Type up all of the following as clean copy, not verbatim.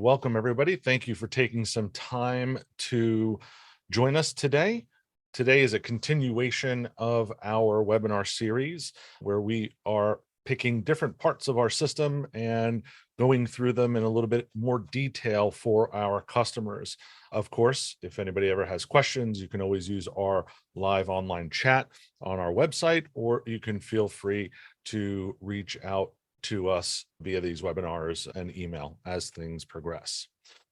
Welcome, everybody. Thank you for taking some time to join us today. Today is a continuation of our webinar series where we are picking different parts of our system and going through them in a little bit more detail for our customers. Of course, if anybody ever has questions, you can always use our live online chat on our website, or you can feel free to reach out to us via these webinars and email as things progress.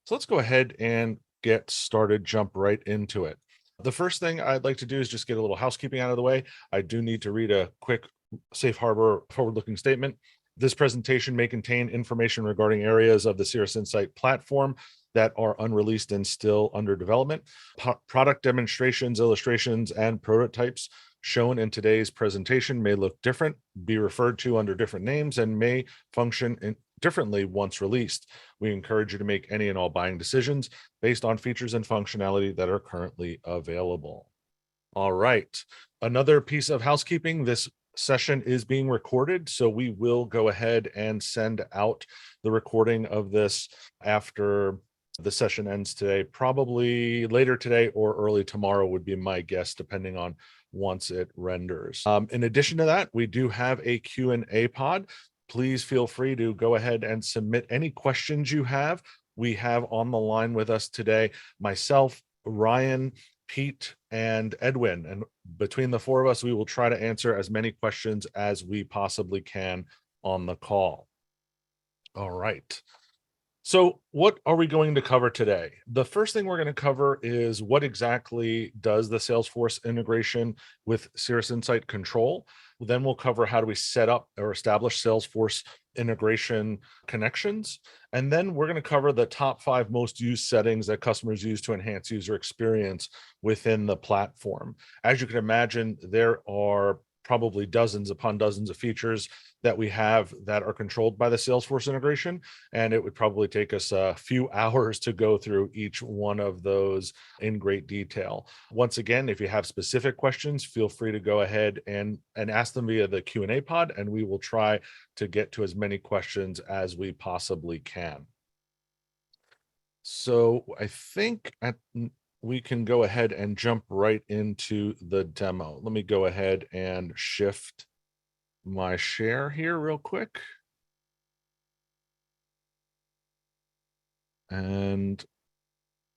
So let's go ahead and get started, jump right into it. The first thing I'd like to do is just get a little housekeeping out of the way. I do need to read a quick safe harbor forward-looking statement. This presentation may contain information regarding areas of the Cirrus Insight platform that are unreleased and still under development. Product demonstrations, illustrations, and prototypes shown in today's presentation may look different, be referred to under different names, and may function differently once released. We encourage you to make any and all buying decisions based on features and functionality that are currently available. All right, another piece of housekeeping. This session is being recorded, so we will go ahead and send out the recording of this after the session ends today. Probably later today or early tomorrow would be my guess, depending on once it renders. In addition to that, we do have a Q&A pod. Please feel free to go ahead and submit any questions you have. We have on the line with us today myself, Ryan, Pete, and Edwin. And between the four of us, we will try to answer as many questions as we possibly can on the call. All right. So what are we going to cover today? The first thing we're going to cover is what exactly does the Salesforce integration with Cirrus Insight control. Then we'll cover how do we set up or establish Salesforce integration connections. And then we're going to cover the top 5 most used settings that customers use to enhance user experience within the platform. As you can imagine, there are probably dozens upon dozens of features that we have that are controlled by the Salesforce integration, and it would probably take us a few hours to go through each one of those in great detail. Once again, if you have specific questions, feel free to go ahead and ask them via the Q&A pod, and we will try to get to as many questions as we possibly can. So I think we can go ahead and jump right into the demo. Let me go ahead and shift my share here real quick. And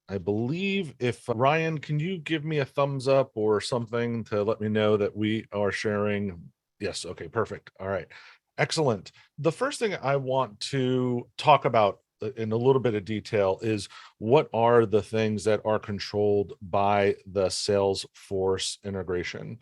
I believe if Ryan, can you give me a thumbs up or something to let me know that we are sharing? Yes. Okay, perfect. All right. Excellent. The first thing I want to talk about in a little bit of detail is what are the things that are controlled by the Salesforce integration.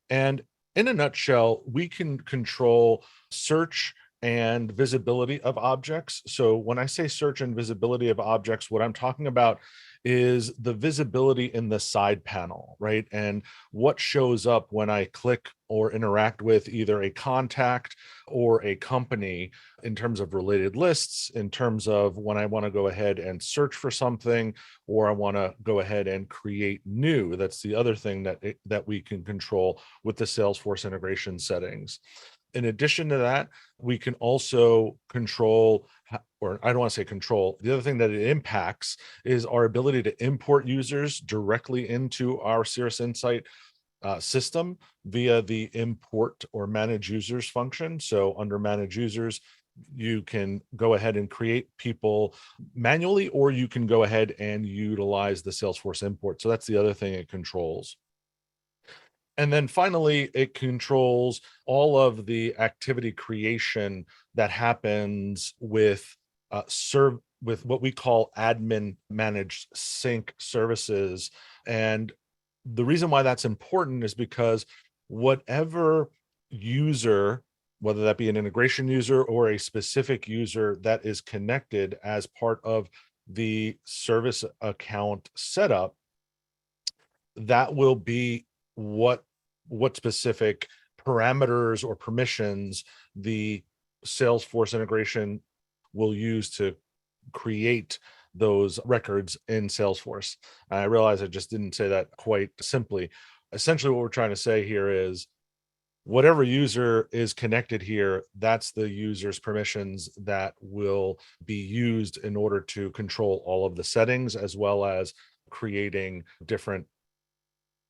And in a nutshell, we can control search and visibility of objects. So when I say search and visibility of objects, what I'm talking about is the visibility in the side panel, right? And what shows up when I click or interact with either a contact or a company in terms of related lists, in terms of when I want to go ahead and search for something, or I want to go ahead and create new. That's the other thing that we can control with the Salesforce integration settings. In addition to that, we can also control, or I don't want to say control, the other thing that it impacts is our ability to import users directly into our Cirrus Insight system via the import or manage users function. So under manage users, you can go ahead and create people manually, or you can go ahead and utilize the Salesforce import. So that's the other thing it controls. And then finally, it controls all of the activity creation that happens with with what we call admin managed sync services. And the reason why that's important is because whatever user, whether that be an integration user or a specific user that is connected as part of the service account setup, that will be what specific parameters or permissions the Salesforce integration will use to create those records in Salesforce. I realize I just didn't say that quite simply. Essentially, what we're trying to say here is whatever user is connected here, that's the user's permissions that will be used in order to control all of the settings, as well as creating different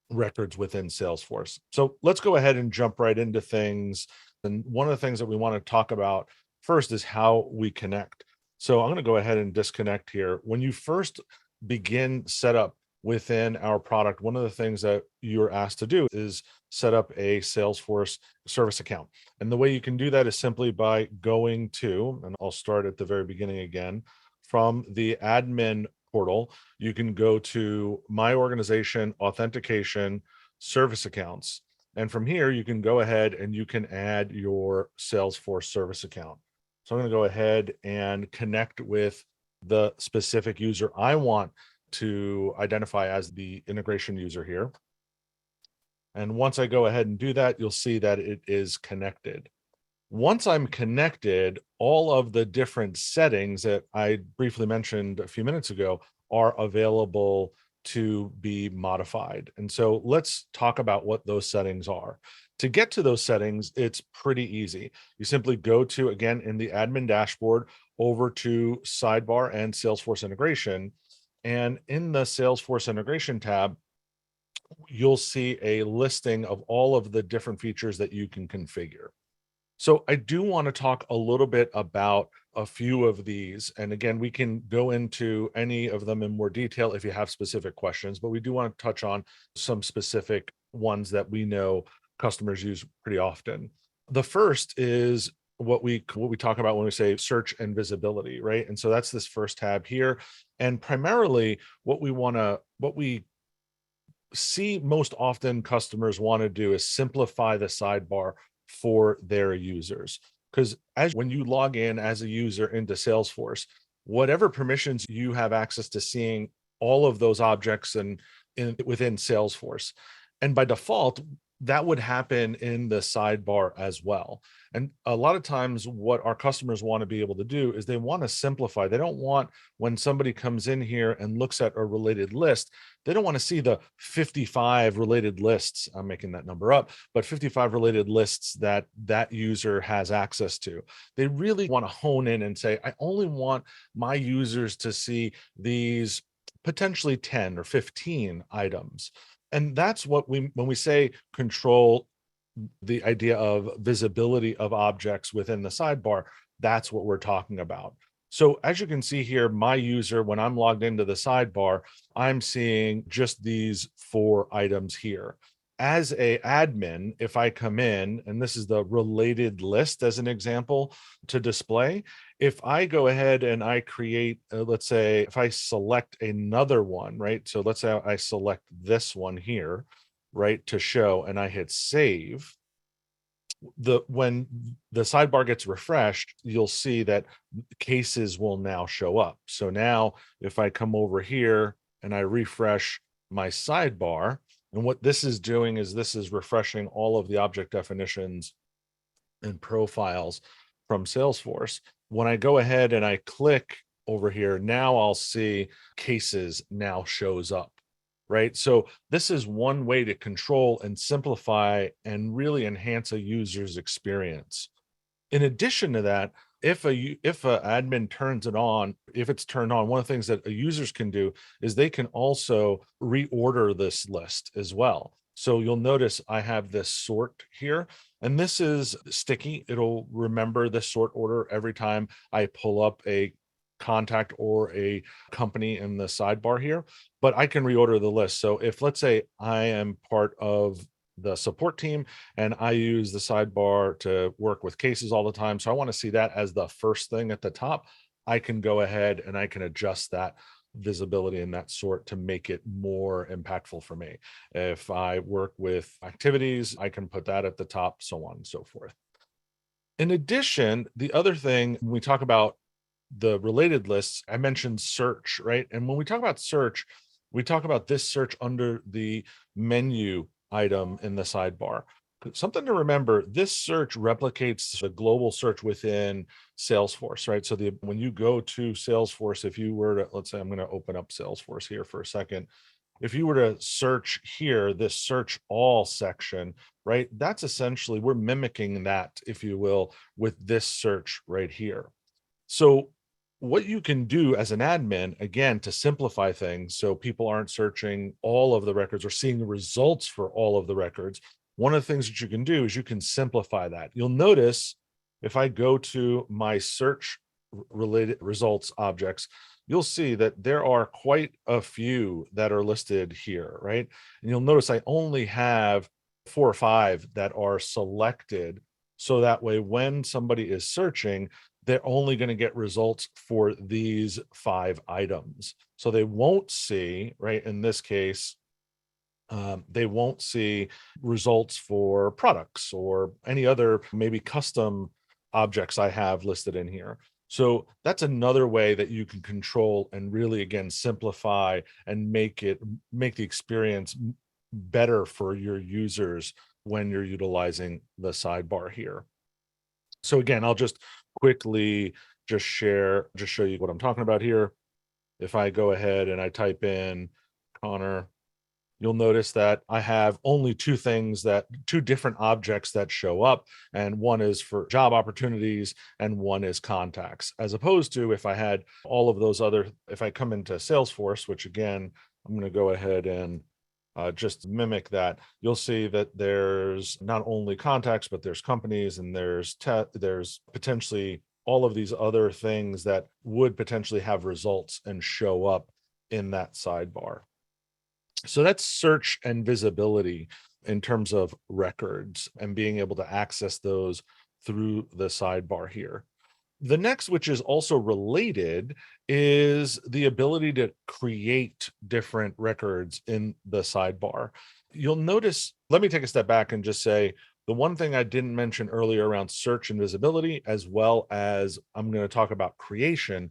records within Salesforce. So let's go ahead and jump right into things. And one of the things that we want to talk about first is how we connect. So I'm going to go ahead and disconnect here. When you first begin setup within our product, one of the things that you're asked to do is set up a Salesforce service account. And the way you can do that is simply by going to, and I'll start at the very beginning again, from the admin portal, you can go to My Organization, Authentication, Service Accounts. And from here, you can go ahead and you can add your Salesforce service account. So I'm going to go ahead and connect with the specific user I want to identify as the integration user here. And once I go ahead and do that, you'll see that it is connected. Once I'm connected, all of the different settings that I briefly mentioned a few minutes ago are available to be modified. And so let's talk about what those settings are. To get to those settings, it's pretty easy. You simply go to, again, in the admin dashboard, over to Sidebar and Salesforce Integration. And in the Salesforce Integration tab, you'll see a listing of all of the different features that you can configure. So I do want to talk a little bit about a few of these. And again, we can go into any of them in more detail if you have specific questions, but we do want to touch on some specific ones that we know customers use pretty often. The first is what we talk about when we say search and visibility, right? And so that's this first tab here. And primarily what we see most often customers want to do is simplify the sidebar for their users. Because as when you log in as a user into Salesforce, whatever permissions you have access to seeing all of those objects and within Salesforce. And by default, that would happen in the sidebar as well. And a lot of times what our customers want to be able to do is they want to simplify. They don't want, when somebody comes in here and looks at a related list, they don't want to see the 55 related lists. I'm making that number up, but 55 related lists that that user has access to. They really want to hone in and say, I only want my users to see these potentially 10 or 15 items. And that's what when we say control, the idea of visibility of objects within the sidebar, that's what we're talking about. So as you can see here, my user, when I'm logged into the sidebar, I'm seeing just these 4 items here. As a admin, if I come in, and this is the related list as an example to display, if I go ahead and I create, let's say, if I select another one, right? So let's say I select this one here, right, to show, and I hit save. When the sidebar gets refreshed, you'll see that cases will now show up. So now if I come over here and I refresh my sidebar, and what this is doing is this is refreshing all of the object definitions and profiles from Salesforce. When I go ahead and I click over here, now I'll see cases now shows up, right? So this is one way to control and simplify and really enhance a user's experience. In addition to that, if a admin turns it on, if it's turned on, one of the things that users can do is they can also reorder this list as well. So you'll notice I have this sort here, and this is sticky. It'll remember the sort order every time I pull up a contact or a company in the sidebar here, but I can reorder the list. So if, let's say, I am part of the support team and I use the sidebar to work with cases all the time, so I want to see that as the first thing at the top, I can go ahead and I can adjust that visibility and that sort to make it more impactful for me. If I work with activities, I can put that at the top, so on and so forth. In addition, the other thing, when we talk about the related lists, I mentioned search, right? And when we talk about search, we talk about this search under the menu item in the sidebar. Something to remember, this search replicates the global search within Salesforce, right? So when you go to Salesforce, if you were to, let's say I'm going to open up Salesforce here for a second, if you were to search here, this search all section, right? That's essentially, we're mimicking that, if you will, with this search right here. So what you can do as an admin, again, to simplify things so people aren't searching all of the records or seeing the results for all of the records, one of the things that you can do is you can simplify that. You'll notice if I go to my search related results objects, you'll see that there are quite a few that are listed here, right? And you'll notice I only have 4 or 5 that are selected. So that way, when somebody is searching, they're only going to get results for these 5 items. So they won't see, right, in this case, they won't see results for products or any other maybe custom objects I have listed in here. So that's another way that you can control and really, again, simplify and make the experience better for your users when you're utilizing the sidebar here. So again, I'll just quickly show you what I'm talking about here. If I go ahead and I type in Connor, you'll notice that I have only two different objects that show up, and one is for job opportunities and one is contacts. As opposed to if I had all of those if I come into Salesforce, which again, I'm going to go ahead and just mimic that, you'll see that there's not only contacts, but there's companies and there's potentially all of these other things that would potentially have results and show up in that sidebar. So that's search and visibility in terms of records and being able to access those through the sidebar here. The next, which is also related, is the ability to create different records in the sidebar. You'll notice, let me take a step back and just say, the one thing I didn't mention earlier around search and visibility, as well as I'm going to talk about creation,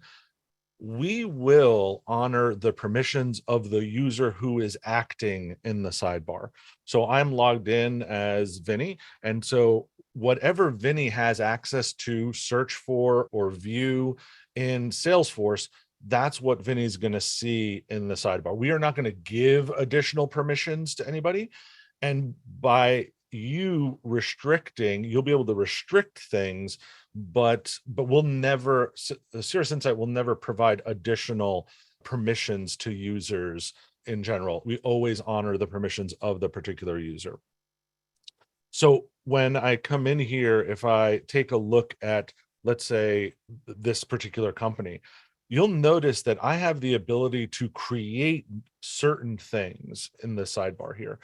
we will honor the permissions of the user who is acting in the sidebar. So I'm logged in as Vinny. And so whatever Vinny has access to search for or view in Salesforce, that's what Vinny's going to see in the sidebar. We are not going to give additional permissions to anybody. And by you restricting, you'll be able to restrict things, but we'll never, Cirrus Insight will never provide additional permissions to users in general. We always honor the permissions of the particular user. So when I come in here, if I take a look at, let's say, this particular company, you'll notice that I have the ability to create certain things in the sidebar here.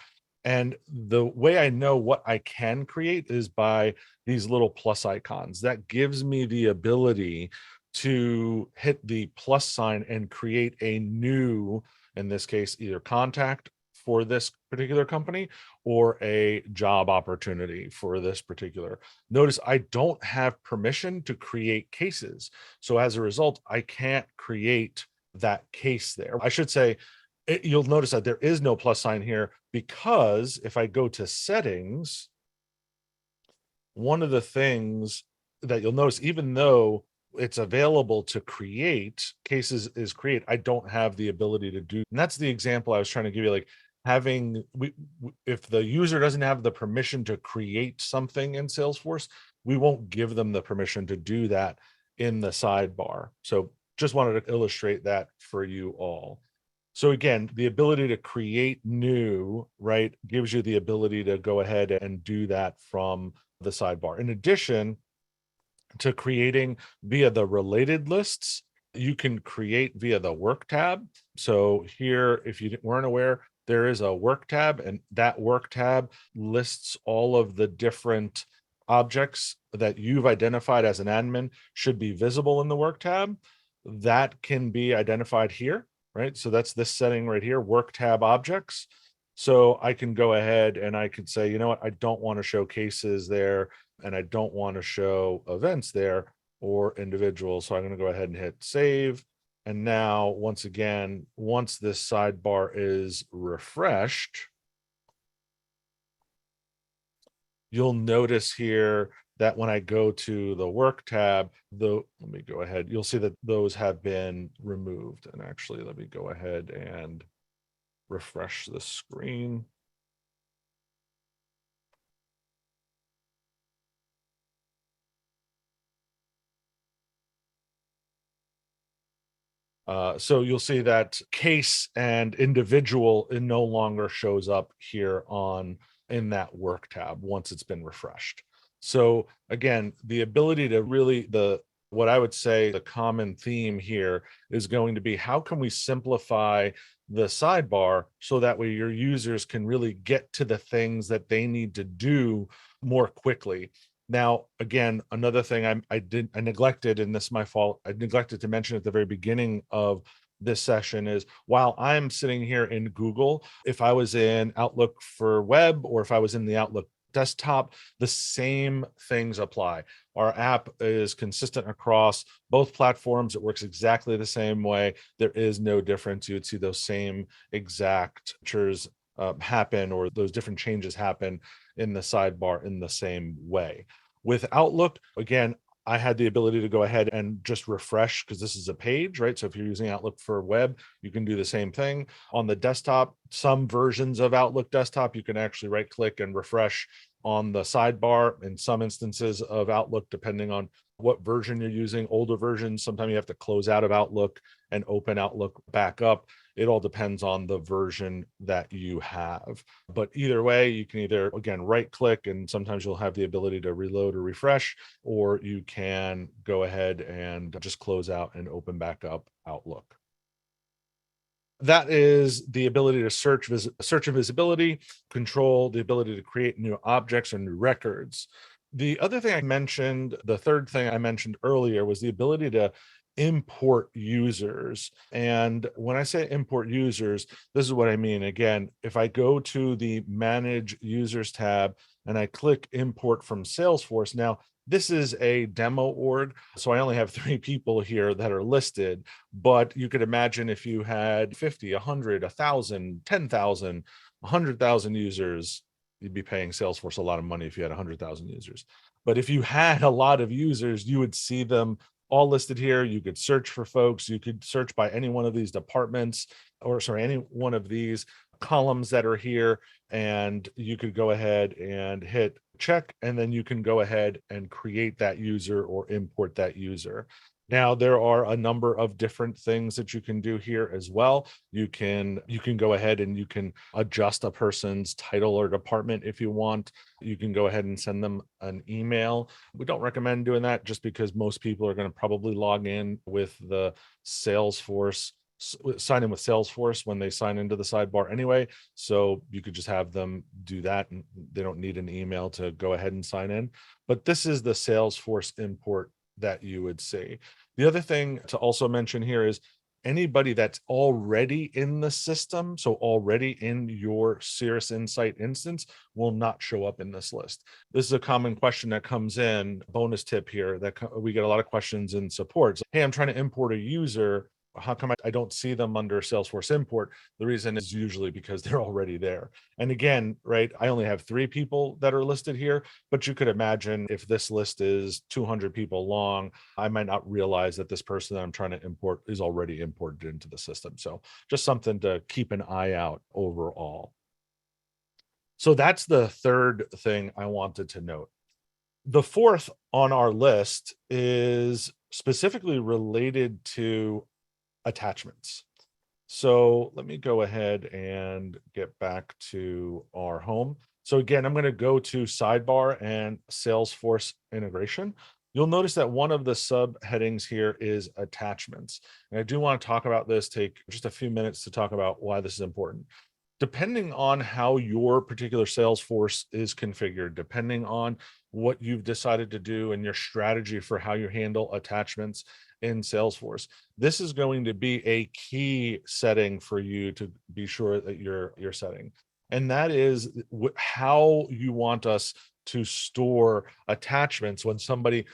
And the way I know what I can create is by these little plus icons. That gives me the ability to hit the plus sign and create a new, in this case, either contact for this particular company or a job opportunity for this particular. Notice I don't have permission to create cases. So as a result, I can't create that case there. I should say, you'll notice that there is no plus sign here because if I go to settings, one of the things that you'll notice, even though it's available to create cases is create, I don't have the ability to do. And that's the example I was trying to give you, like if the user doesn't have the permission to create something in Salesforce, we won't give them the permission to do that in the sidebar. So just wanted to illustrate that for you all. So again, the ability to create new, right, gives you the ability to go ahead and do that from the sidebar. In addition to creating via the related lists, you can create via the work tab. So here, if you weren't aware, there is a work tab, and that work tab lists all of the different objects that you've identified as an admin should be visible in the work tab. That can be identified here, right? So that's this setting right here, work tab objects. So I can go ahead and I could say, you know what, I don't want to show cases there, and I don't want to show events there or individuals. So I'm going to go ahead and hit save. And now, once again, once this sidebar is refreshed, you'll notice here that when I go to the work tab, let me go ahead, you'll see that those have been removed. And actually, let me go ahead and refresh the screen. So you'll see that case and individual, it no longer shows up here in that work tab once it's been refreshed. So again, the ability to really, what I would say the common theme here is going to be, how can we simplify the sidebar so that way your users can really get to the things that they need to do more quickly. Now, again, another thing I neglected, and this is my fault, I neglected to mention at the very beginning of this session is, while I'm sitting here in Google, if I was in Outlook for web, or if I was in the Outlook desktop, the same things apply. Our app is consistent across both platforms. It works exactly the same way. There is no difference. You would see those same exact features happen, or those different changes happen in the sidebar in the same way. With Outlook, again, I had the ability to go ahead and just refresh, because this is a page, right? So if you're using Outlook for web, you can do the same thing. On the desktop, some versions of Outlook desktop, you can actually right click and refresh on the sidebar. In some instances of Outlook, depending on what version you're using, older versions, sometimes you have to close out of Outlook and open Outlook back up. It all depends on the version that you have. But either way, you can either, again, right click, and sometimes you'll have the ability to reload or refresh, or you can go ahead and just close out and open back up Outlook. That is the ability to search and visibility, control, the ability to create new objects or new records. The other thing I mentioned, the third thing I mentioned earlier, was the ability to import users. And when I say import users, this is what I mean. Again, if I go to the Manage Users tab and I click Import from Salesforce, now this is a demo org, so I only have 3 people here that are listed, but you could imagine if you had 50, 100, 1,000, 10,000, 100,000 users, you'd be paying Salesforce a lot of money if you had 100,000 users. But if you had a lot of users, you would see them all listed here. You could search for folks. You could search by any one of these departments, or sorry, any one of these columns that are here, and you could go ahead and hit check, and then you can go ahead and create that user or import that user. Now, there are a number of different things that you can do here as well. You can go ahead and you can adjust a person's title or department if you want. You can go ahead and send them an email. We don't recommend doing that, just because most people are going to probably log in with the Salesforce, sign in with Salesforce when they sign into the sidebar anyway. So you could just have them do that, and they don't need an email to go ahead and sign in. But this is the Salesforce import that you would see. The other thing to also mention here is anybody that's already in the system, so already in your Cirrus Insight instance, will not show up in this list. This is a common question that comes in, bonus tip here, that we get a lot of questions in support. So, hey, I'm trying to import a user. How come I don't see them under Salesforce import? The reason is usually because they're already there. And again, right, I only have 3 people that are listed here, but you could imagine if this list is 200 people long, I might not realize that this person that I'm trying to import is already imported into the system. So just something to keep an eye out overall. So that's the third thing I wanted to note. The fourth on our list is specifically related to attachments. So let me go ahead and get back to our home. So again, I'm going to go to sidebar and Salesforce integration. You'll notice that one of the subheadings here is attachments. And I do want to talk about this, take just a few minutes to talk about why this is important. Depending on how your particular Salesforce is configured, depending on what you've decided to do and your strategy for how you handle attachments in Salesforce, this is going to be a key setting for you to be sure that you're setting. And that is how you want us to store attachments when somebody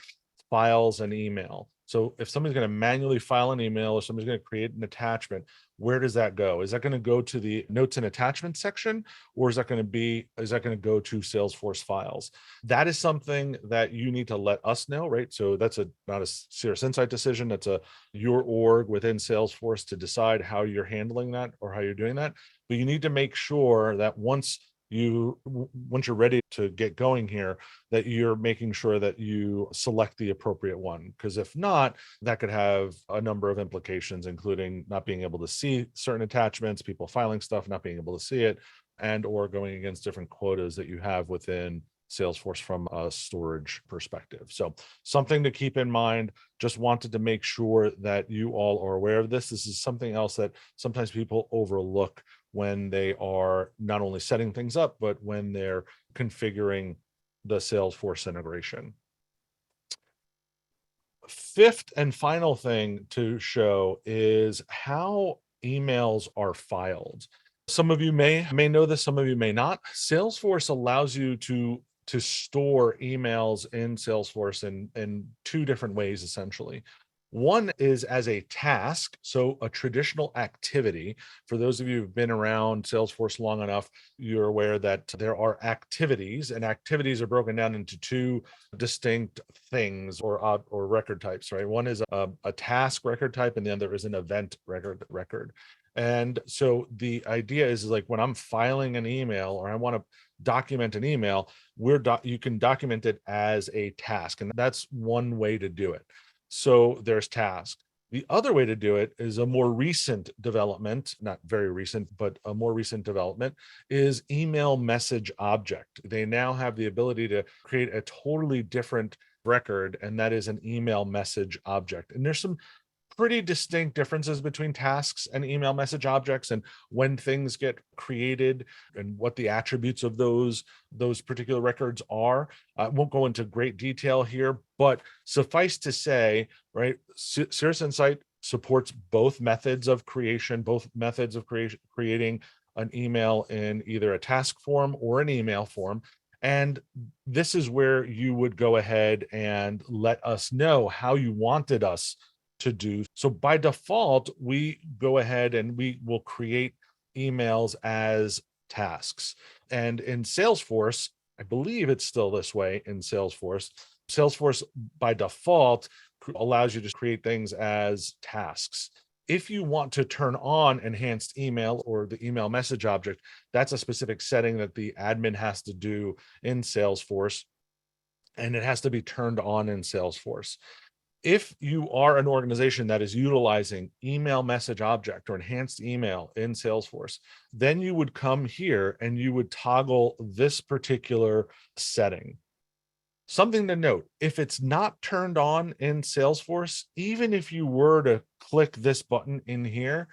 files an email. So if somebody's going to manually file an email or somebody's going to create an attachment, where does that go? Is that going to go to the notes and attachments section, or is that going to go to Salesforce files? That is something that you need to let us know, right? So that's not a Cirrus Insight decision. That's your org within Salesforce to decide how you're handling that or how you're doing that. But you need to make sure that once you're ready to get going here, that you're making sure that you select the appropriate one. Because if not, that could have a number of implications, including not being able to see certain attachments, people filing stuff, not being able to see it, and or going against different quotas that you have within Salesforce from a storage perspective. So something to keep in mind. Just wanted to make sure that you all are aware of this. This is something else that sometimes people overlook when they are not only setting things up, but when they're configuring the Salesforce integration. Fifth and final thing to show is how emails are filed. Some of you may know this, some of you may not. Salesforce allows you to store emails in Salesforce in two different ways, essentially. One is as a task, so a traditional activity. For those of you who've been around Salesforce long enough, you're aware that there are activities, and activities are broken down into two distinct things or record types, right? One is a task record type, and the other is an event record. And so the idea is like when I'm filing an email or I want to document an email, you can document it as a task, and that's one way to do it. So there's task. The other way to do it is a more recent development, not very recent, but a more recent development is email message object. They now have the ability to create a totally different record, and that is an email message object. And there's some pretty distinct differences between tasks and email message objects and when things get created and what the attributes of those particular records are. I won't go into great detail here, but suffice to say, right, Cirrus Insight supports both methods of creation, creating an email in either a task form or an email form. And this is where you would go ahead and let us know how you wanted us to do. So by default, we go ahead and we will create emails as tasks. And in Salesforce, I believe it's still this way in Salesforce. Salesforce by default allows you to create things as tasks. If you want to turn on enhanced email or the email message object, that's a specific setting that the admin has to do in Salesforce, and it has to be turned on in Salesforce. If you are an organization that is utilizing email message object or enhanced email in Salesforce, then you would come here and you would toggle this particular setting. Something to note, if it's not turned on in Salesforce, even if you were to click this button in here,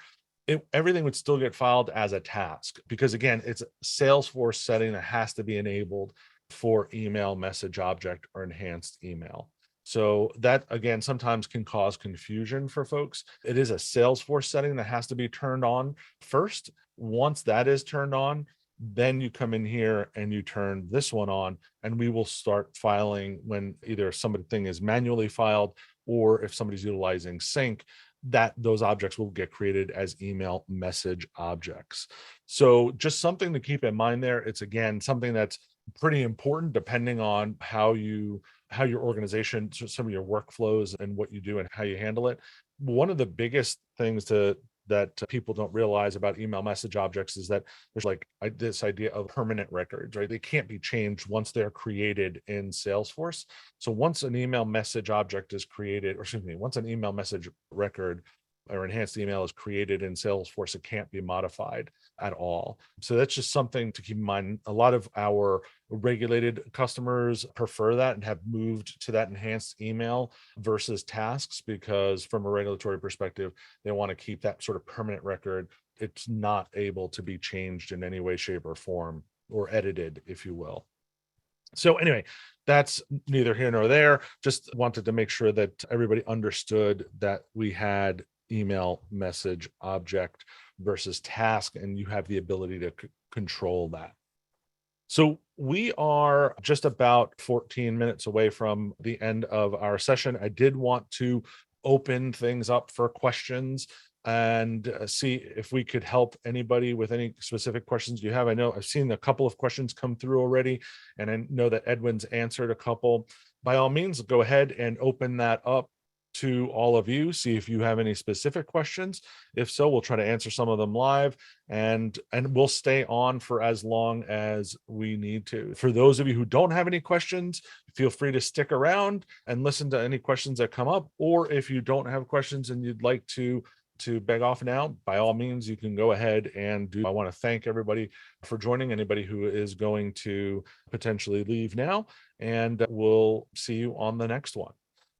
everything would still get filed as a task, because again, it's a Salesforce setting that has to be enabled for email message object or enhanced email. So that, again, sometimes can cause confusion for folks. It is a Salesforce setting that has to be turned on first. Once that is turned on, then you come in here and you turn this one on, and we will start filing when either something is manually filed or if somebody's utilizing sync, that those objects will get created as email message objects. So just something to keep in mind there. It's, again, something that's pretty important depending on how your organization, some of your workflows and what you do and how you handle it. One of the biggest things that people don't realize about email message objects is that there's this idea of permanent records, right? They can't be changed once they're created in Salesforce. So once an email message object is created, or excuse me, once an email message record or enhanced email is created in Salesforce, it can't be modified at all. So that's just something to keep in mind. A lot of our regulated customers prefer that and have moved to that enhanced email versus tasks, because from a regulatory perspective, they want to keep that sort of permanent record. It's not able to be changed in any way, shape, or form, or edited, if you will. So anyway, that's neither here nor there. Just wanted to make sure that everybody understood that we had email message object versus task, and you have the ability to control that. So we are just about 14 minutes away from the end of our session. I did want to open things up for questions and see if we could help anybody with any specific questions you have. I know I've seen a couple of questions come through already, and I know that Edwin's answered a couple. By all means, go ahead and open that up to all of you, see if you have any specific questions. If so, we'll try to answer some of them live, and we'll stay on for as long as we need to. For those of you who don't have any questions, feel free to stick around and listen to any questions that come up. Or if you don't have questions and you'd like to beg off now, by all means, you can go ahead and do. I want to thank everybody for joining, anybody who is going to potentially leave now, and we'll see you on the next one.